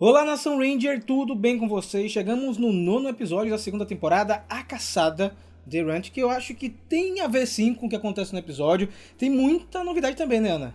Olá, Nação Ranger, tudo bem com vocês? Chegamos no 9º episódio da segunda temporada, A Caçada, The Ranch, que eu acho que tem a ver sim com o que acontece no episódio. Tem muita novidade também, né, Ana?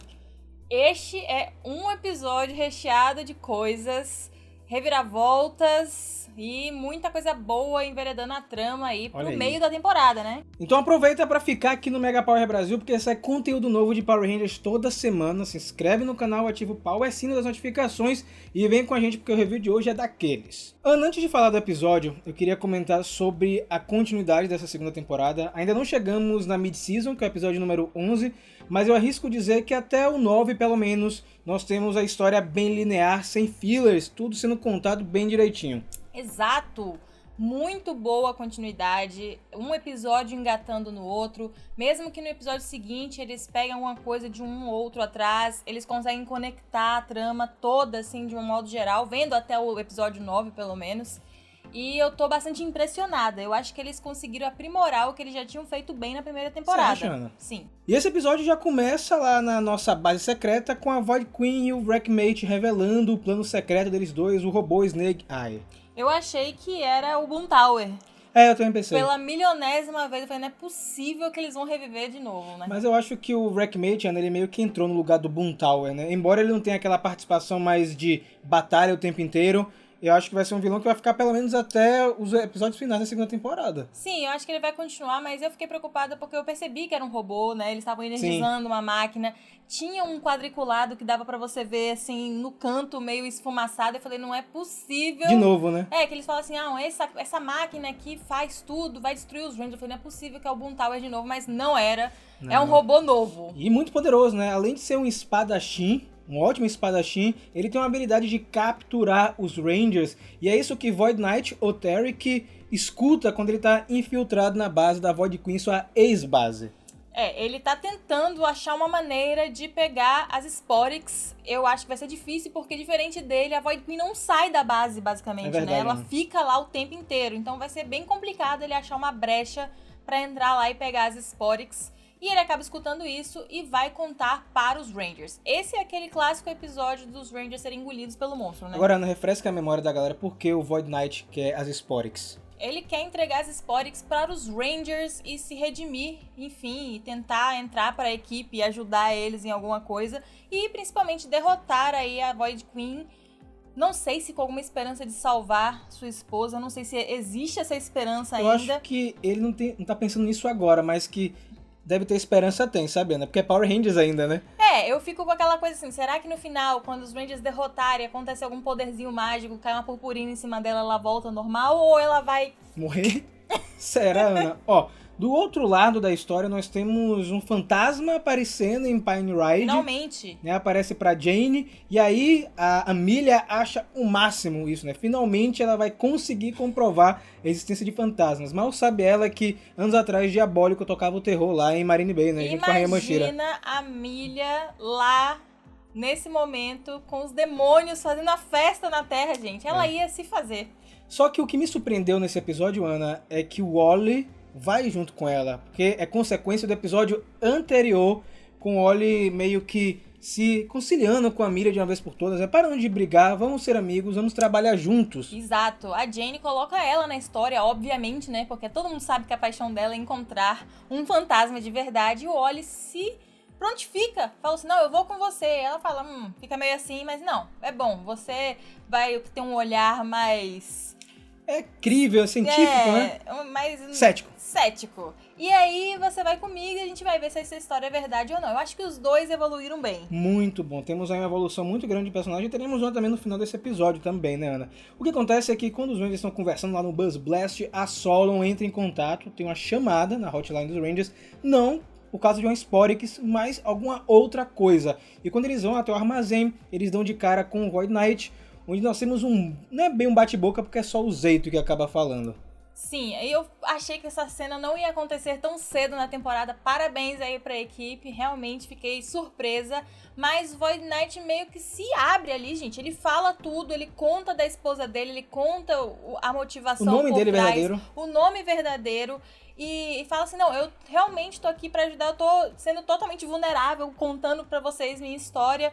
Este é um episódio recheado de coisas, reviravoltas e muita coisa boa enveredando a trama aí pro meio da temporada, né? Então aproveita para ficar aqui no Mega Power Brasil, porque sai conteúdo novo de Power Rangers toda semana. Se inscreve no canal, ativa o Power Sino das notificações e vem com a gente porque o review de hoje é daqueles. Ana, antes de falar do episódio, eu queria comentar sobre a continuidade dessa segunda temporada. Ainda não chegamos na mid-season, que é o episódio número 11, mas eu arrisco dizer que até o 9, pelo menos, nós temos a história bem linear, sem fillers, tudo sendo contado bem direitinho. Exato! Muito boa a continuidade, um episódio engatando no outro, mesmo que no episódio seguinte eles pegam alguma coisa de um ou outro atrás, eles conseguem conectar a trama toda, assim, de um modo geral, vendo até o episódio 9, pelo menos. E eu tô bastante impressionada. Eu acho que eles conseguiram aprimorar o que eles já tinham feito bem na primeira temporada. Você acha, Ana? Sim. E esse episódio já começa lá na nossa base secreta com a Void Queen e o Wreckmate revelando o plano secreto deles dois, o robô Snake Eye. Eu achei que era o Boom Tower. Eu também pensei. Pela milionésima vez, eu falei, não é possível que eles vão reviver de novo, né? Mas eu acho que o Wreckmate, Ana, ele meio que entrou no lugar do Boom Tower, né? Embora ele não tenha aquela participação mais de batalha o tempo inteiro, eu acho que vai ser um vilão que vai ficar pelo menos até os episódios finais da segunda temporada. Sim, eu acho que ele vai continuar, mas eu fiquei preocupada porque eu percebi que era um robô, né? Eles estavam energizando uma máquina. Tinha um quadriculado que dava pra você ver, assim, no canto, meio esfumaçado. Eu falei, não é possível. De novo, né? Que eles falam assim, essa máquina aqui faz tudo, vai destruir os Rangers. Eu falei, não é possível que é o Boom Tower de novo, mas não era. Não. É um robô novo. E muito poderoso, né? Além de ser um espadachim, um ótimo espadachim, ele tem uma habilidade de capturar os Rangers, e é isso que Void Knight, ou Tarek, escuta quando ele tá infiltrado na base da Void Queen, sua ex-base. Ele tá tentando achar uma maneira de pegar as Sporix. Eu acho que vai ser difícil, porque diferente dele, a Void Queen não sai da base, basicamente, verdade, né? Ela fica lá o tempo inteiro, então vai ser bem complicado ele achar uma brecha pra entrar lá e pegar as Sporix. E ele acaba escutando isso e vai contar para os Rangers. Esse é aquele clássico episódio dos Rangers serem engolidos pelo monstro, né? Agora, Ana, refresca a memória da galera por que o Void Knight quer as Sporix. Ele quer entregar as Sporix para os Rangers e se redimir, enfim, e tentar entrar para a equipe e ajudar eles em alguma coisa. E principalmente derrotar aí a Void Queen. Não sei se com alguma esperança de salvar sua esposa, não sei se existe essa esperança ainda. Eu acho que ele não tá pensando nisso agora, mas que deve ter esperança, tem, sabe, Ana? Porque é Power Rangers ainda, né? Eu fico com aquela coisa assim, será que no final, quando os Rangers derrotarem, acontece algum poderzinho mágico, cai uma purpurina em cima dela, ela volta normal, ou ela vai... morrer? Será, Ana? Do outro lado da história, nós temos um fantasma aparecendo em Pine Ride. Finalmente. Né, aparece pra Jane, e aí a Amelia acha o máximo isso, né? Finalmente ela vai conseguir comprovar a existência de fantasmas. Mal sabe ela que, anos atrás, Diabólico tocava o terror lá em Marine Bay, né? Junto com a Rainha Mancheira. Imagina a Amelia lá, nesse momento, com os demônios fazendo a festa na Terra, gente. Ela ia se fazer. Só que o que me surpreendeu nesse episódio, Ana, é que o Wally vai junto com ela, porque é consequência do episódio anterior, com o Wally meio que se conciliando com a Mira de uma vez por todas, parando de brigar, vamos ser amigos, vamos trabalhar juntos. Exato, a Jane coloca ela na história, obviamente, né, porque todo mundo sabe que a paixão dela é encontrar um fantasma de verdade, e o Wally se prontifica, fala assim, não, eu vou com você. Ela fala, fica meio assim, mas não, é bom, você vai ter um olhar mais... É crível, científico, né? Mais... Cético. E aí você vai comigo e a gente vai ver se essa história é verdade ou não. Eu acho que os dois evoluíram bem. Muito bom. Temos aí uma evolução muito grande de personagem e teremos uma também no final desse episódio também, né, Ana? O que acontece é que quando os Rangers estão conversando lá no Buzz Blast, a Solon entra em contato, tem uma chamada na hotline dos Rangers, não por causa de uma Sporix, mas alguma outra coisa. E quando eles vão até o armazém, eles dão de cara com o Void Knight, onde nós temos não é bem um bate-boca, porque é só o Zeito que acaba falando. Sim, eu achei que essa cena não ia acontecer tão cedo na temporada. Parabéns aí pra equipe, realmente fiquei surpresa. Mas Void Knight meio que se abre ali, gente. Ele fala tudo, ele conta da esposa dele, ele conta a motivação por trás. O nome dele verdadeiro. O nome verdadeiro. E fala assim, não, eu realmente tô aqui pra ajudar, eu tô sendo totalmente vulnerável, contando pra vocês minha história.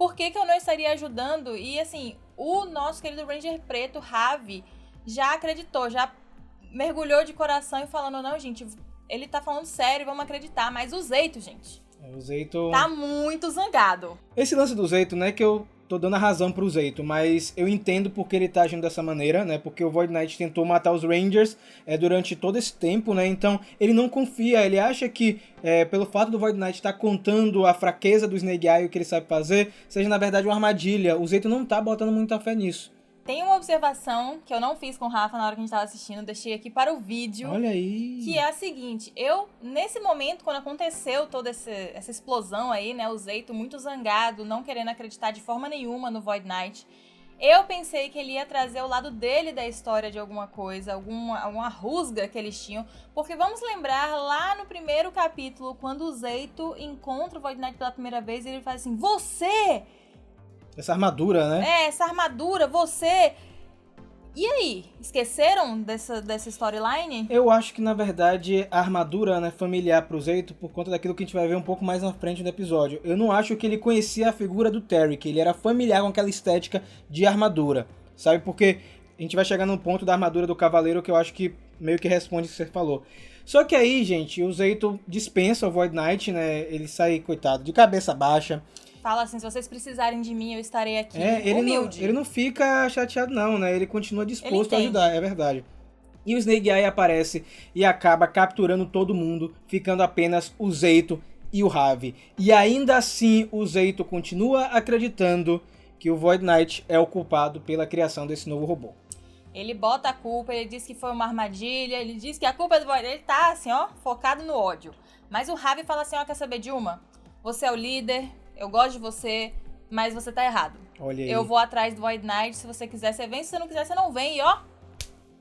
por que eu não estaria ajudando? E assim, o nosso querido Ranger Preto, Ravi, já acreditou, já mergulhou de coração e falando, não, gente, ele tá falando sério, vamos acreditar. Mas o Zeito, gente, O Zeito... tá muito zangado. Esse lance do Zeito, né, que eu tô dando a razão pro Zeito, mas eu entendo porque ele tá agindo dessa maneira, né, porque o Void Knight tentou matar os Rangers durante todo esse tempo, né, então ele não confia, ele acha que pelo fato do Void Knight estar contando a fraqueza do Snake Eye, o que ele sabe fazer, seja na verdade uma armadilha. O Zeito não tá botando muita fé nisso. Tem uma observação que eu não fiz com o Rafa na hora que a gente tava assistindo, deixei aqui para o vídeo. Olha aí. Que é a seguinte, nesse momento, quando aconteceu toda essa explosão aí, né, o Zeito muito zangado, não querendo acreditar de forma nenhuma no Void Knight, eu pensei que ele ia trazer o lado dele da história de alguma coisa, alguma rusga que eles tinham, porque vamos lembrar lá no primeiro capítulo, quando o Zeito encontra o Void Knight pela primeira vez, ele fala assim, você... Essa armadura, né? Essa armadura, você... E aí? Esqueceram dessa storyline? Eu acho que, na verdade, a armadura, né, familiar pro Zeito por conta daquilo que a gente vai ver um pouco mais na frente do episódio. Eu não acho que ele conhecia a figura do Terry, que ele era familiar com aquela estética de armadura, sabe? Porque a gente vai chegar num ponto da armadura do Cavaleiro que eu acho que meio que responde o que você falou. Só que aí, gente, o Zeito dispensa o Void Knight, né? Ele sai, coitado, de cabeça baixa. Fala assim, se vocês precisarem de mim, eu estarei aqui. Humilde. Ele não fica chateado não, né? Ele continua disposto a ajudar, é verdade. E o Snake Eye aparece e acaba capturando todo mundo, ficando apenas o Zeito e o Ravi. E ainda assim, o Zeito continua acreditando que o Void Knight é o culpado pela criação desse novo robô. Ele bota a culpa, ele diz que foi uma armadilha, ele diz que a culpa é do Void. Ele tá assim, ó, focado no ódio. Mas o Ravi fala assim, ó, quer saber de uma? Você é o líder... Eu gosto de você, mas você tá errado. Olha aí. Eu vou atrás do Void Knight, se você quiser, você vem. Se você não quiser, você não vem. E ó,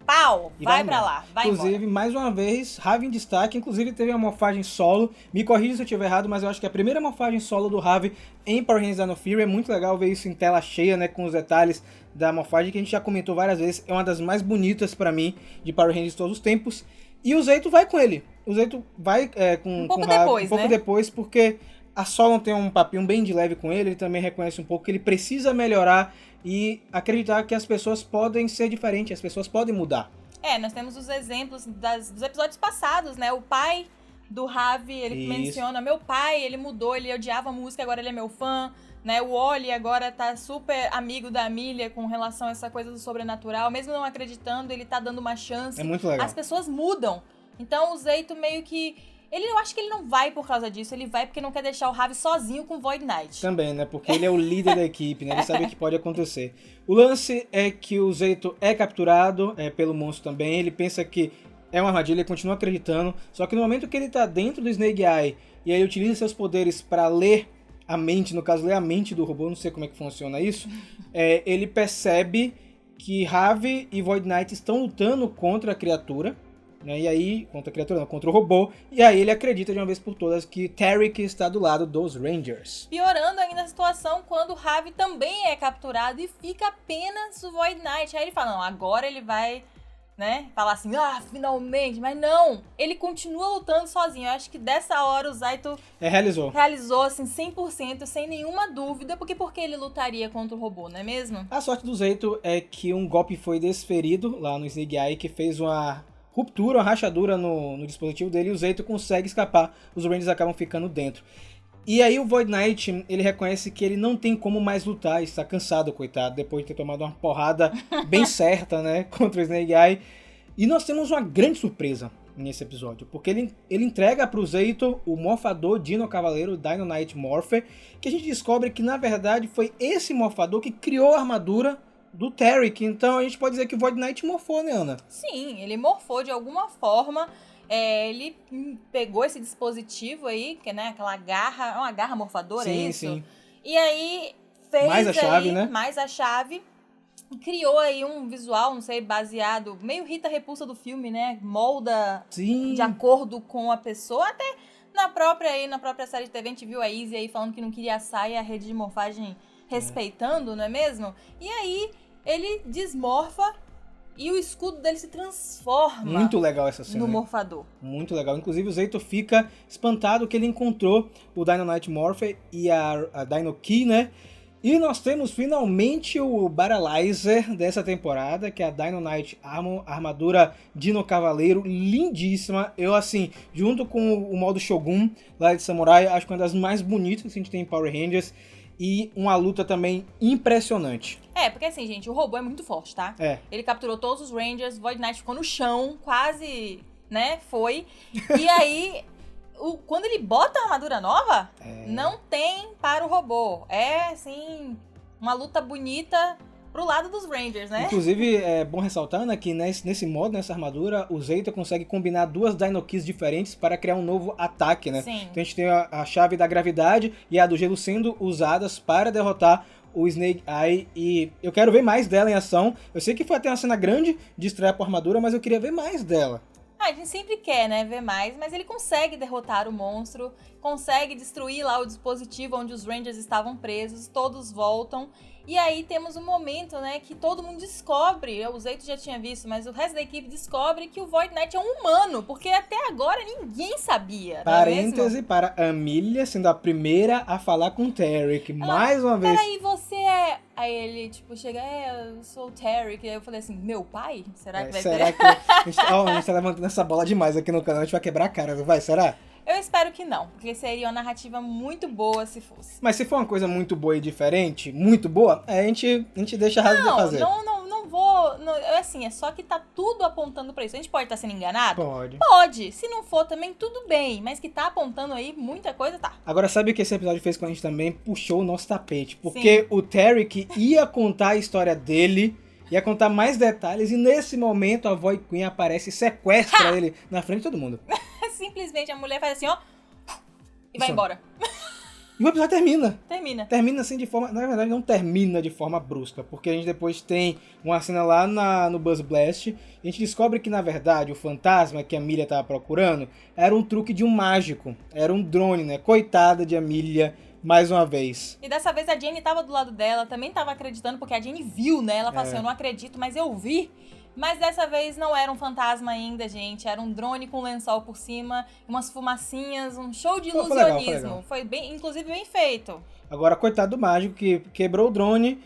pau, vai pra lá, vai inclusive, embora. Mais uma vez, Ravi em destaque. Inclusive, teve uma morfagem solo. Me corrija se eu estiver errado, mas eu acho que a primeira morfagem solo do Ravi em Power Rangers Dino Fury é muito legal ver isso em tela cheia, né, com os detalhes da morfagem, que a gente já comentou várias vezes. É uma das mais bonitas pra mim de Power Rangers de todos os tempos. E o Zeito vai com ele. O Zeito vai com o Ravi um pouco depois, porque... A Solon tem um papinho bem de leve com ele, ele também reconhece um pouco que ele precisa melhorar e acreditar que as pessoas podem ser diferentes, as pessoas podem mudar. Nós temos os exemplos dos episódios passados, né? O pai do Ravi, ele menciona, meu pai, ele mudou, ele odiava música, agora ele é meu fã, né? O Oli agora tá super amigo da Amelia com relação a essa coisa do sobrenatural, mesmo não acreditando, ele tá dando uma chance. É muito legal. As pessoas mudam. Então o Zeito meio que... eu acho que ele não vai por causa disso, ele vai porque não quer deixar o Ravi sozinho com o Void Knight. Também, né? Porque ele é o líder da equipe, né? Ele sabe o que pode acontecer. O lance é que o Zeito é capturado pelo monstro também, ele pensa que é uma armadilha, ele continua acreditando, só que no momento que ele tá dentro do Snake Eye e aí ele utiliza seus poderes para ler a mente, no caso, ler a mente do robô, não sei como é que funciona isso, ele percebe que Ravi e Void Knight estão lutando contra a criatura, né? E aí, contra a criatura não, contra o robô, e aí ele acredita de uma vez por todas que Tarek está do lado dos Rangers. Piorando ainda a situação quando o Ravi também é capturado e fica apenas o Void Knight. Aí ele fala, não, agora ele vai, né, falar assim, finalmente, mas não, ele continua lutando sozinho. Eu acho que dessa hora o Zeito realizou assim 100%, sem nenhuma dúvida, porque ele lutaria contra o robô, não é mesmo? A sorte do Zeito é que um golpe foi desferido lá no Snake Eye, que fez uma ruptura, uma rachadura no dispositivo dele, e o Zeito consegue escapar, os Rangers acabam ficando dentro. E aí o Void Knight, ele reconhece que ele não tem como mais lutar, está cansado, coitado, depois de ter tomado uma porrada bem certa, né, contra o Snake Eye. E nós temos uma grande surpresa nesse episódio, porque ele entrega pro Zeito o morfador Dino Cavaleiro, Dino Knight Morpher, que a gente descobre que na verdade foi esse morfador que criou a armadura do Tarek. Então a gente pode dizer que o Void Knight morfou, né, Ana? Sim, ele morfou de alguma forma. Ele pegou esse dispositivo aí, que é, né, aquela garra, uma garra morfadora, sim, é isso? Sim. E aí fez mais a chave, né? Mais a chave, criou aí um visual, não sei, baseado, meio Rita Repulsa do filme, né? Molda de acordo com a pessoa, até na própria série de TV a gente viu a Izzy aí falando que não queria a saia, a rede de morfagem respeitando, não é mesmo? E aí ele desmorfa e o escudo dele se transforma. Muito legal essa cena. No morfador. Muito legal. Inclusive o Zeito fica espantado que ele encontrou o Dino Knight Morpher e a Dino Key, né? E nós temos finalmente o Battleizer dessa temporada, que é a Dino Knight Armor, armadura Dino Cavaleiro, lindíssima. Eu, assim, junto com o modo Shogun lá de Samurai, acho que é uma das mais bonitas que a gente tem em Power Rangers. E uma luta também impressionante. Porque assim, gente, o robô é muito forte, tá? Ele capturou todos os Rangers, Void Knight ficou no chão, quase, né, foi. E aí... Quando ele bota a armadura nova, não tem para o robô. É, assim, uma luta bonita pro lado dos Rangers, né? Inclusive, é bom ressaltar, né, que nesse modo, nessa armadura, o Zeta consegue combinar duas Dino Keys diferentes para criar um novo ataque, né? Sim. Então a gente tem a chave da gravidade e a do gelo sendo usadas para derrotar o Snake Eye, e eu quero ver mais dela em ação. Eu sei que foi até uma cena grande de estreia por armadura, mas eu queria ver mais dela. A gente sempre quer, né, ver mais, mas ele consegue derrotar o monstro, consegue destruir lá o dispositivo onde os Rangers estavam presos, todos voltam. E aí temos um momento, né, que todo mundo descobre, o Zeito já tinha visto, mas o resto da equipe descobre que o Void Knight é um humano, porque até agora ninguém sabia. Parêntese para Amelia sendo a primeira a falar com o Tarek, mais uma vez. Peraí, você é... Aí ele, tipo, chega, eu sou o Tarek. Aí eu falei assim, meu pai? Será que vai será ter? Que a gente tá levantando essa bola demais aqui no canal, a gente vai quebrar a cara, não vai? Será? Eu espero que não, porque seria uma narrativa muito boa se fosse. Mas se for uma coisa muito boa e diferente, muito boa, a gente deixa errado de fazer. Não vou... Não, assim, é só que tá tudo apontando pra isso. A gente pode estar sendo enganado? Pode. Pode. Se não for também, tudo bem. Mas que tá apontando aí, muita coisa tá. Agora, sabe o que esse episódio fez com a gente também? Puxou o nosso tapete. Porque o Tarek ia contar a história dele, ia contar mais detalhes, e nesse momento a Void Queen aparece e sequestra ele na frente de todo mundo. Simplesmente a mulher faz assim, ó, e vai embora. E o episódio termina. Termina assim de forma... Na verdade, não termina de forma brusca, porque a gente depois tem uma cena lá no Buzz Blast, e a gente descobre que, na verdade, o fantasma que a Amelia estava procurando era um truque de um mágico. Era um drone, né? Coitada de Amelia, mais uma vez. E dessa vez a Jenny tava do lado dela, também tava acreditando, porque a Jenny viu, né? Ela falou assim, eu não acredito, mas eu vi. Mas dessa vez não era um fantasma ainda, gente. Era um drone com lençol por cima, umas fumacinhas, um show de ilusionismo. Foi bem, inclusive, bem feito. Agora, coitado do mágico que quebrou o drone,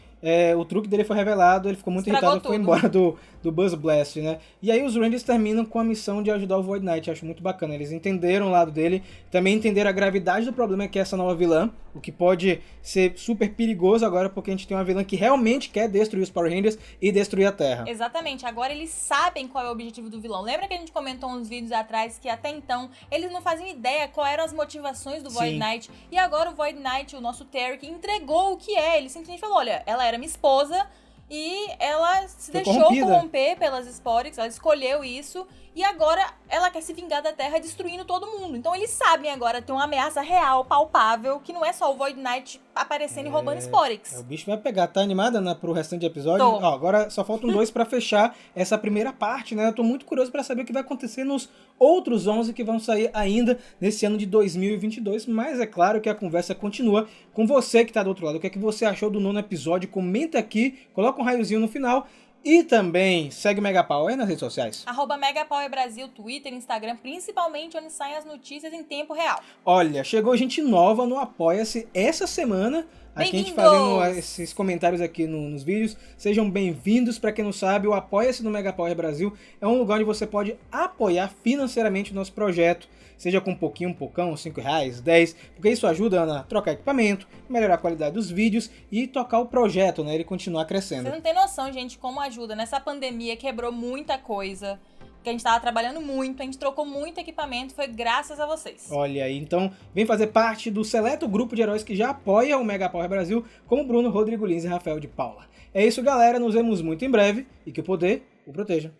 o truque dele foi revelado, ele ficou muito irritado e foi embora do Buzz Blast, né? E aí os Rangers terminam com a missão de ajudar o Void Knight, acho muito bacana. Eles entenderam o lado dele, também entenderam a gravidade do problema que é essa nova vilã, o que pode ser super perigoso agora, porque a gente tem uma vilã que realmente quer destruir os Power Rangers e destruir a Terra. Exatamente, agora eles sabem qual é o objetivo do vilão. Lembra que a gente comentou uns vídeos atrás que até então eles não faziam ideia qual eram as motivações do Void Knight, e agora o Void Knight, o nosso Tarek, entregou o que é. Ele simplesmente falou, olha, ela era minha esposa, e ela se deixou corromper pelas Sporix, ela escolheu isso, e agora ela quer se vingar da Terra destruindo todo mundo. Então eles sabem agora, tem uma ameaça real, palpável, que não é só o Void Knight aparecendo e roubando Sporix. O bicho vai pegar, tá animada, né, pro restante de episódio? Ó, agora só faltam 2 pra fechar essa primeira parte, né? Eu tô muito curioso pra saber o que vai acontecer nos outros 11 que vão sair ainda nesse ano de 2022, mas é claro que a conversa continua com você que tá do outro lado. O que é que você achou do 9º episódio? Comenta aqui, coloca um raiozinho no final. E também segue o Megapower nas redes sociais. @Megapower Brasil, Twitter, Instagram, principalmente onde saem as notícias em tempo real. Olha, chegou gente nova no Apoia-se essa semana. Aqui a gente fazendo esses comentários aqui nos vídeos. Sejam bem-vindos. Para quem não sabe, o Apoia-se no Megapower Brasil é um lugar onde você pode apoiar financeiramente o nosso projeto. Seja com um pouquinho, um pocão, R$5, 10, porque isso ajuda a trocar equipamento, melhorar a qualidade dos vídeos e tocar o projeto, né? Ele continuar crescendo. Você não tem noção, gente, como ajuda. Nessa pandemia quebrou muita coisa, que a gente tava trabalhando muito, a gente trocou muito equipamento, foi graças a vocês. Olha aí, então vem fazer parte do seleto grupo de heróis que já apoia o Megapower Brasil, como Bruno, Rodrigo Lins e Rafael de Paula. É isso, galera, nos vemos muito em breve e que o poder o proteja.